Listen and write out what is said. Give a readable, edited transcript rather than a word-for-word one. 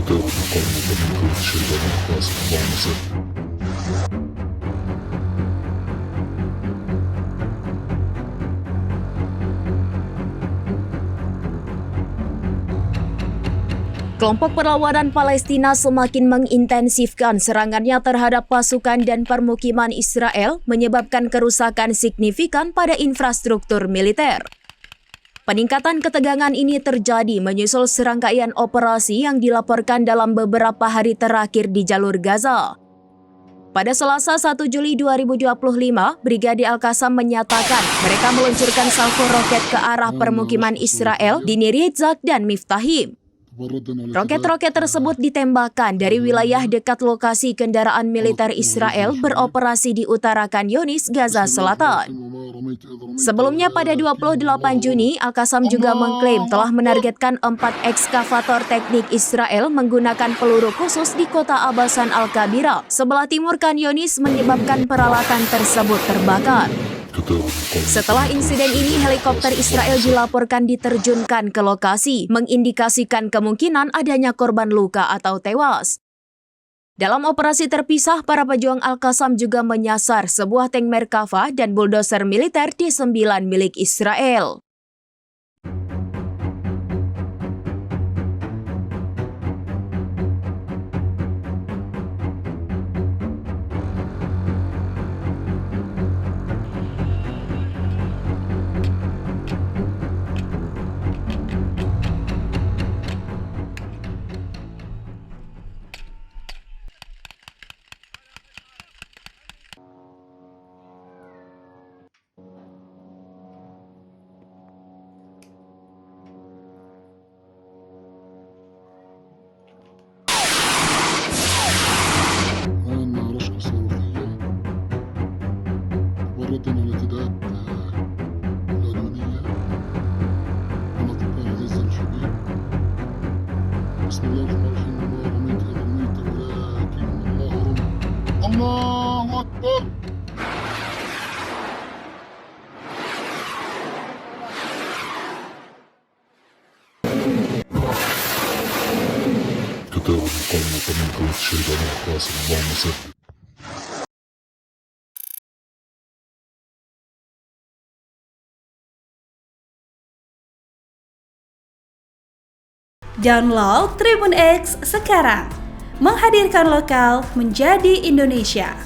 كتاب مقارنة بين الشيطان الفاسق والمسد. Kelompok perlawanan Palestina semakin mengintensifkan serangannya terhadap pasukan dan permukiman Israel, menyebabkan kerusakan signifikan pada infrastruktur militer. Peningkatan ketegangan ini terjadi menyusul serangkaian operasi yang dilaporkan dalam beberapa hari terakhir di jalur Gaza. Pada Selasa 1 Juli 2025, Brigade Al-Qassam menyatakan mereka meluncurkan salvo roket ke arah permukiman Israel di Nir Yitzhak dan Miftahim. Roket-roket tersebut ditembakkan dari wilayah dekat lokasi kendaraan militer Israel beroperasi di utara Khan Yunis, Gaza Selatan. Sebelumnya pada 28 Juni, Al-Qassam juga mengklaim telah menargetkan 4 ekskavator teknik Israel menggunakan peluru khusus di kota Abasan Al-Kabira, sebelah timur Khan Yunis, menyebabkan peralatan tersebut terbakar. Setelah insiden ini, helikopter Israel dilaporkan diterjunkan ke lokasi, mengindikasikan kemungkinan adanya korban luka atau tewas. Dalam operasi terpisah, para pejuang Al-Qassam juga menyasar sebuah tank Merkava dan bulldozer militer D9 milik Israel. تعرضنا لارتداءات العدوانية من أطباء غزة الشبيب. بسم الله الرحمن الرحيم. وما رميت إذ رميت ولكن الله رمى. الله أكبر. كتاب مقارنة بين الشيطان الفاسق والمسد. Download Tribun X sekarang, menghadirkan lokal menjadi Indonesia.